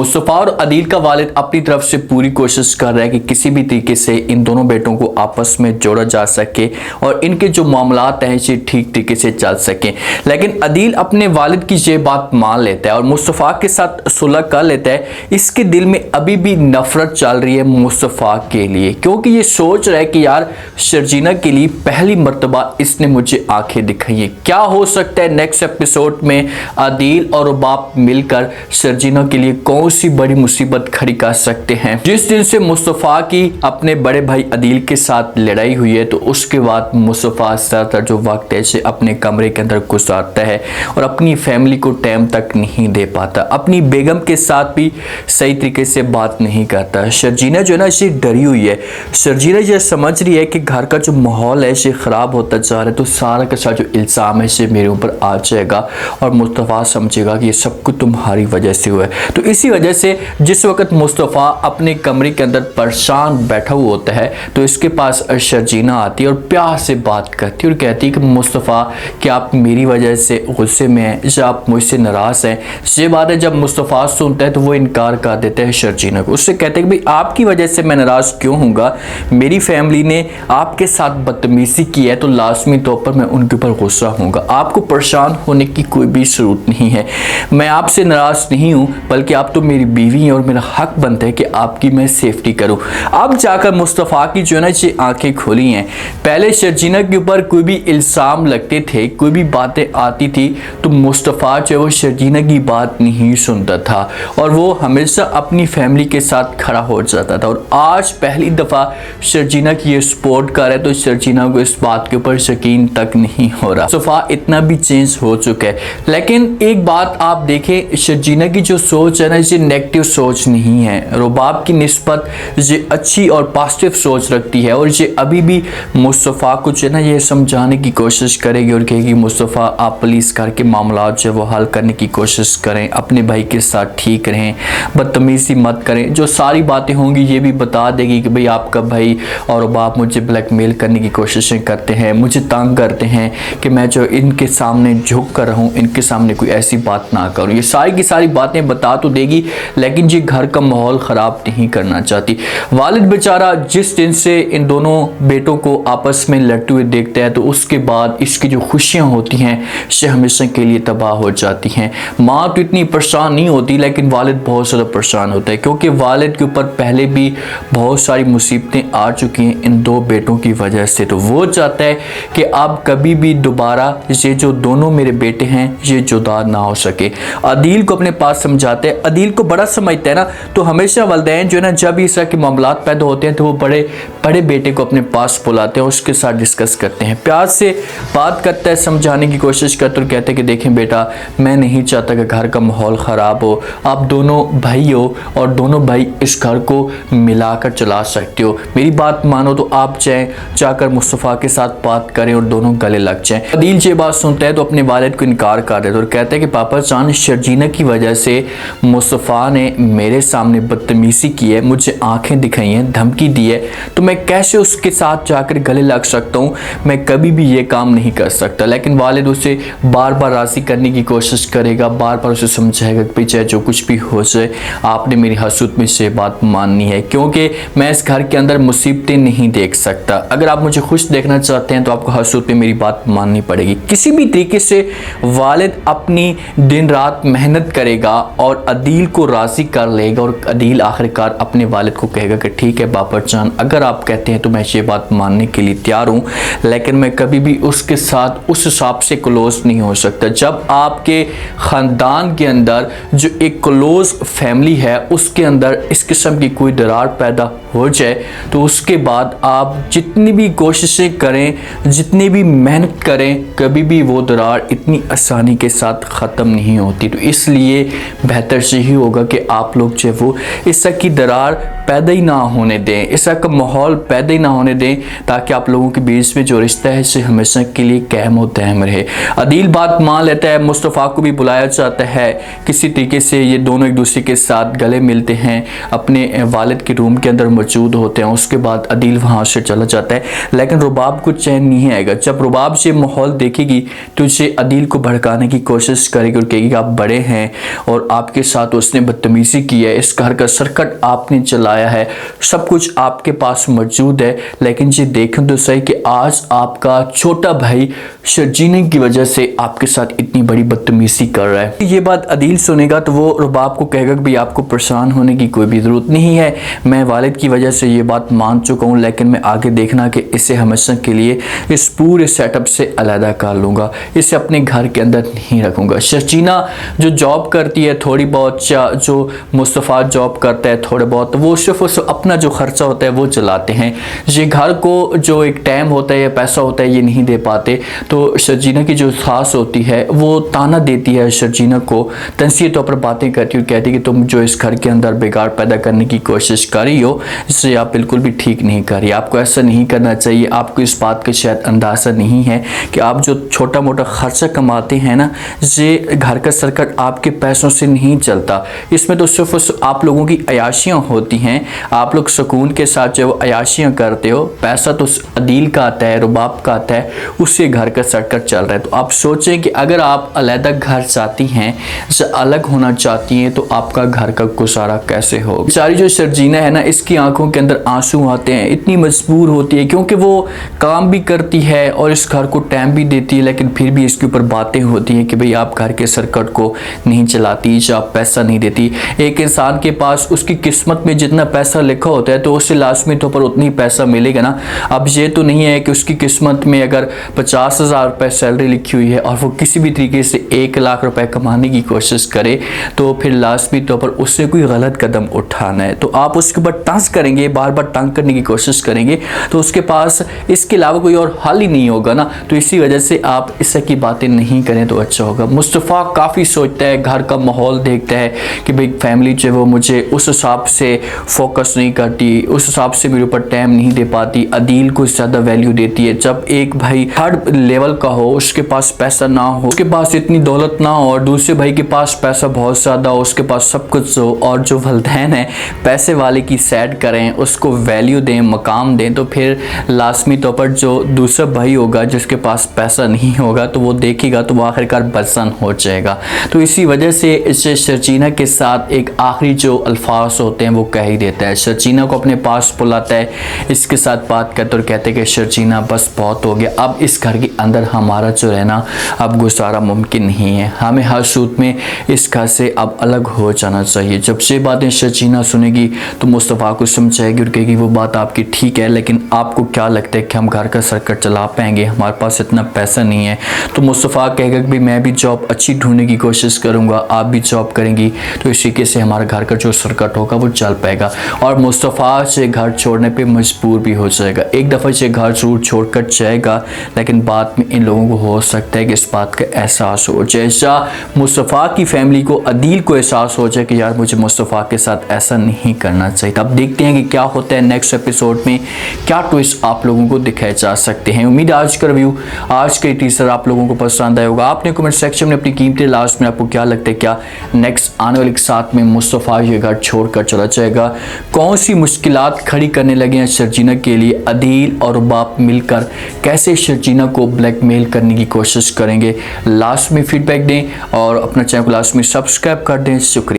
मुस्तफ़ा और अदील का वालिद अपनी तरफ से पूरी कोशिश कर रहा है कि किसी भी तरीके से इन दोनों बेटों को आपस में जोड़ा जा सके और इनके जो मामलात हैं ये ठीक तरीके से चल सकें। लेकिन अदील अपने वालिद की ये बात मान लेता है और मुस्तफ़ा के साथ सुलह कर लेता है। इसके दिल में अभी भी नफरत चल रही है मुस्तफ़ा के लिए, क्योंकि ये सोच रहा है कि यार शर्जीना के लिए पहली मर्तबा इसने मुझे आंखें दिखाई हैं। क्या हो सकता है नेक्स्ट एपिसोड में अदील और रुबाब मिलकर शर्जीना के लिए कौन सी बड़ी मुसीबत खड़ी कर सकते हैं। जिस दिन से मुस्तफ़ा की अपने बड़े भाई अदील के साथ लड़ाई हुई है तो उसके बाद मुस्तफ़ा ज़्यादातर जो वक्त है से अपने कमरे के अंदर गुजारता है और अपनी फैमिली को टाइम तक नहीं दे पाता। अपनी बेगम के साथ भी सही तरीके से बात नहीं करता। शर्जीना जो है ना इसे डरी हुई है। शर्जीना ये समझ रही है कि घर का जो माहौल है इसे ख़राब होता जा रहा है, तो सारा का सारा जो इल्ज़ाम है इसे मेरे ऊपर आ जाएगा और मुस्तफ़ा समझेगा कि ये सब कुछ तुम्हारी वजह से हुआ है। तो इसी वजह से जिस वक्त मुस्तफ़ा अपने कमरे के अंदर परेशान बैठा हुआ होता है तो इसके पास शर्जीना आती है और प्यार से बात करती है और कहती है कि मुस्तफ़ा क्या आप मेरी वजह से गुस्से में हैं या आप मुझसे नाराज़ हैं। ये बात है जब मुस्तफ़ा सुनता है तो वो इनकार कर देता है शर्जीना को। उससे कहते हैं कि भाई आपकी वजह से मैं नाराज़ क्यों हूँगा, मेरी फैमिली ने आपके साथ बदतमीज़ी की है तो लाजमी तौर पर मैं उनके ऊपर गुस्सा होऊंगा। आपको परेशान होने की कोई भी ज़रूरत नहीं है। मैं आपसे नाराज़ नहीं हूँ बल्कि आप तो मेरी बीवी हैं और मेरा हक बनता है कि आपकी मैं सेफ्टी करूं। अब जाकर मुस्तफ़ा की जो है ना ये आंखें खुली हैं। पहले शर्जीना के ऊपर कोई भी इल्ज़ाम लगते थे, कोई भी बातें आती थी तो मुस्तफ़ा जो है वो शर्जीना की बात नहीं सुनता था और वो हमेशा अपनी फैमिली के साथ खड़ा हो जाता था। और आज पहली दफ़ा शर्जीना की ये सपोर्ट कर रहा है तो शर्जीना को इस बात के ऊपर यकीन तक नहीं हो रहा। मुस्तफ़ा इतना भी चेंज हो चुका है। लेकिन एक बात आप देखें, शर्जीना की जो सोच है ना ये नेगेटिव सोच नहीं है। रुबाब की निस्बत ये अच्छी और पॉजिटिव सोच रखती है और ये अभी भी मुस्तफ़ा को जो है ना ये समझाने की कोशिश करेगी और कहेगी मुस्तफ़ा आप प्लीज़ करके मामला जो है वो हल करने की कोशिश करें, अपने भाई के साथ ठीक रहें, बदतमीज़ी मत करें। जो सारी बातें होंगी ये भी बता देगी कि भाई आपका भाई और रुबाब मुझे ब्लैकमेल करने की कोशिशें करते हैं, मुझे तंग करते हैं कि मैं जो इनके सामने झुक कर रहूँ, इनके सामने कोई ऐसी बात ना करूँ। ये सारी की सारी बातें बता तो देगी लेकिन ये घर का माहौल ख़राब नहीं करना चाहती। वालिद बेचारा जिस दिन से इन दोनों बेटों को आपस में लड़ते हुए देखता है तो उसके बाद इसकी जो खुशियाँ होती हैं ये हमेशा के लिए तबाह हो जाती हैं। माँ तो इतनी परेशान नहीं होती लेकिन वालिद बहुत ज़्यादा परेशान होता है क्योंकि वालिद के ऊपर पहले भी बहुत सारी मुसीबतें आ चुकी हैं इन दो बेटों की वजह से। तो वो चाहता है कि अब कभी भी दोबारा ये जो दोनों मेरे बेटे हैं ये जुदा ना हो सके। अदील को अपने पास समझाते हैं, अदील को बड़ा समझते हैं ना, तो हमेशा वालिदैन जो है ना जब इस तरह के मामलात पैदा होते हैं तो वो बड़े बड़े बेटे को अपने पास बुलाते हैं, उसके साथ डिस्कस करते हैं, प्यार से बात करता है, समझाने की कोशिश करते और कहते हैं कि देखें बेटा मैं नहीं चाहता कि घर का माहौल ख़राब हो, आप दोनों भाई हो और दोनों भाई इस घर को मिलाकर चला सकते हो, मेरी बात मानो तो आप जाकर मुस्तफ़ा के साथ बात करें और दोनों गले लग जाएं। अदील ये बात सुनता है तो अपने वालिद को इनकार कर देता और कहता है कि पापा जान शर्जीना की वजह से मुस्तफ़ा ने मेरे सामने बदतमीज़ी की है, मुझे आंखें दिखाई हैं, धमकी दी है, तो मैं कैसे उसके साथ जाकर गले लग सकता हूँ, मैं कभी भी ये काम नहीं कर सकता। लेकिन वालिद उसे बार बार राज़ी करने की कोशिश करेगा, बार बार उसे समझाएगा कि चाहे जो कुछ भी हो जाए आपने मेरी हसूत में से बात माननी है क्योंकि मैं इस घर के अंदर मुसीबतें नहीं देख सकता। अगर आप मुझे खुश देखना चाहते हैं तो आपको हसूत में मेरी बात माननी पड़ेगी। किसी भी तरीके से वालिद अपनी दिन रात मेहनत करेगा और अदील को राज़ी कर लेगा और अदील आखिरकार अपने वालिद को कहेगा कि ठीक है बाबर जान अगर आप कहते हैं तो मैं ये बात मानने के लिए तैयार हूँ लेकिन मैं कभी भी उसके साथ उस हिसाब से क्लोज नहीं हो सकता। जब आपके ख़ानदान के अंदर जो एक क्लोज फैमिली है उसके अंदर इस किस्म की कोई दरार पैदा हो जाए तो उसके बाद आप जितनी भी कोशिशें करें, जितनी भी मेहनत करें, कभी भी वो दरार इतनी आसानी के साथ ख़त्म नहीं होती। तो इसलिए बेहतर यही होगा कि आप लोग जो वो इस तरह की दरार पैदा ही ना होने दें, इस तरह का माहौल पैदा ही ना होने दें ताकि आप लोगों के बीच में जो रिश्ता है इसे हमेशा के लिए कायम और दायम रहे। अदील बात मान लेता है, मुस्तफ़ा को भी बुलाया जाता है, किसी तरीके से ये दोनों एक दूसरे के साथ गले मिलते हैं, अपने वालिद के रूम के अंदर मौजूद होते हैं। उसके बाद अदील वहाँ से चला जाता है लेकिन रुबाब को चैन नहीं आएगा। जब रुबाब से माहौल देखेगी तो उसे अदील को भड़काने की कोशिश करेगी और कहेगी आप बड़े हैं और आपके साथ वो उसने बदतमीजी की है, इस घर का सर्कट आपने चलाया है, सब कुछ आपके पास मौजूद है, लेकिन ये देखें तो सही कि आज आपका छोटा भाई शर्जीना की वजह से आपके साथ इतनी बड़ी बदतमीजी कर रहा है। ये बात अदील सुनेगा तो वो रुबाब को कहेगा कि भाई आपको परेशान होने की कोई भी ज़रूरत नहीं है, मैं वालिद की वजह से ये बात मान चुका हूँ, लेकिन मैं आगे देखना कि इसे हमेशा के लिए इस पूरे सेटअप से अलहदा कर लूँगा, इसे अपने घर के अंदर नहीं रखूँगा। शर्जीना जो जॉब करती है थोड़ी बहुत, जो मुस्तफ़ा जॉब करता है थोड़े बहुत, वो सिर्फ अपना जो खर्चा होता है वो चलाते हैं, ये घर को जो एक टाइम होता है या पैसा होता है ये नहीं दे पाते। तो शर्जीना की जो सास होती है वो ताना देती है शर्जीना को, तंसीह तौर पर बातें करती है और कहती है कि तुम जो इस घर के अंदर बिगाड़ पैदा करने की कोशिश कर रही हो, इससे आप बिल्कुल भी ठीक नहीं कर रही, आपको ऐसा नहीं करना चाहिए। आपको इस बात का शायद अंदाज़ा नहीं है कि आप जो छोटा मोटा खर्चा कमाते हैं ना, ये घर का सर्कट आपके पैसों से नहीं चलता, इसमें तो सिर्फ आप लोगों की अयाशियाँ होती हैं, आप लोग सुकून के साथ जो अयाशियाँ करते हो, पैसा तो अदील का आता है, रुबाब का आता है, उससे घर का सर्कट चल रहा है। तो आप सोचें कि अगर आप अलग घर चाहती हैं, अलग होना चाहती हैं, तो आपका घर का गुजारा कैसे हो। बेचारी जो शर्जीना है ना, इसकी आंखों के अंदर आंसू आते हैं, इतनी मजबूर होती है क्योंकि वो काम भी करती है और इस घर को टाइम भी देती है, लेकिन फिर भी इसके ऊपर बातें होती हैं कि भाई आप घर के सर्कट को नहीं चलाती, या आप पैसा नहीं देती। एक इंसान के पास उसकी किस्मत में जितना पैसा लिखा होता है तो उससे लाजमी तौर पर उतना ही पैसा मिलेगा ना। अब ये तो नहीं है कि उसकी किस्मत में अगर 50,000 रुपये सैलरी लिखी हुई है और वो किसी भी तरीके से 1 लाख रुपए कमाने की कोशिश करे, तो फिर लाजमी तौर पर उससे कोई गलत कदम उठाना है तो आप उसके ऊपर तंज करेंगे, बार बार तंग करने की कोशिश करेंगे, तो उसके पास इसके अलावा कोई और हल ही नहीं होगा ना। तो इसी वजह से आप इससे की बातें नहीं करें तो अच्छा होगा। मुस्तफ़ा काफ़ी सोचता है, घर का माहौल देखता है कि भाई फैमिली जो है वो मुझे उस हिसाब से फोकस नहीं करती, उस हिसाब से मेरे ऊपर टाइम नहीं दे पाती, अदील को ज़्यादा वैल्यू देती है। जब एक भाई थर्ड लेवल का हो, उसके पास पैसा ना हो, उसके पास इतनी दौलत ना हो, और दूसरे भाई के पास पैसा बहुत ज़्यादा हो, उसके पास सब कुछ हो, और जो वल्दैन है पैसे वाले की सैड करें, उसको वैल्यू दें, मकाम दें, तो फिर लाजमी तौर पर जो दूसरा भाई होगा जिसके पास पैसा नहीं होगा तो वो देखेगा तो वो आखिरकार बदसन हो जाएगा। तो इसी वजह से इसे शर्जीना के साथ एक आखिरी जो अल्फाज होते हैं वो कह ही देता है। शर्जीना को अपने पास बुलाता है, इसके साथ बात करते और कहते हैं कि शर्जीना बस बहुत हो गया, अब इस घर के अंदर हमारा जो रहना अब गुजारा मुमकिन नहीं है, हमें हर सूरत में इस घर से अब अलग हो जाना चाहिए। जब ये बातें शर्जीना सुनेगी तो मुस्तफ़ा को समझाएगी और कहेगी वो बात आपकी ठीक है, लेकिन आपको क्या लगता है कि हम घर का सर्कट चला पाएंगे, हमारे पास इतना पैसा नहीं है। तो मुस्तफ़ा कहेगा कि भाई मैं भी जॉब अच्छी ढूंढने की कोशिश करूँगा, आप भी जॉब करेंगी, तो इस तरीके से हमारा घर का जो सर्कट होगा वो चल पाएगा। और मुस्तफ़ा से घर छोड़ने पे मजबूर भी हो जाएगा, एक दफ़ा से घर जरूर छोड़कर जाएगा, लेकिन बाद में इन लोगों को हो सकता है कि इस बात का एहसास हो, जैसा मुस्तफ़ा की फैमिली को अदील को एहसास हो जाए कि यार मुझे मुस्तफ़ा के साथ ऐसा नहीं करना चाहिए। अब देखते हैं कि क्या होता है नेक्स्ट एपिसोड में, क्या ट्विस्ट आप लोगों को दिखाए जा सकते हैं। उम्मीद आज का रिव्यू, आज के टीजर आप लोगों को पसंद आया होगा। आपने कमेंट सेक्शन में अपनी कीमती लास्ट में आपको क्या लगता है, क्या नेक्स्ट आने वाले साथ में मुस्तफ़ा ये घर छोड़कर चला जाएगा, कौन सी मुश्किलात खड़ी करने लगे हैं शर्जीना के लिए, अदील और रुबाब मिलकर कैसे शर्जीना को ब्लैकमेल करने की कोशिश करेंगे। लास्ट में फीडबैक दें और अपना चैनल को लास्ट में सब्सक्राइब कर दें। शुक्रिया।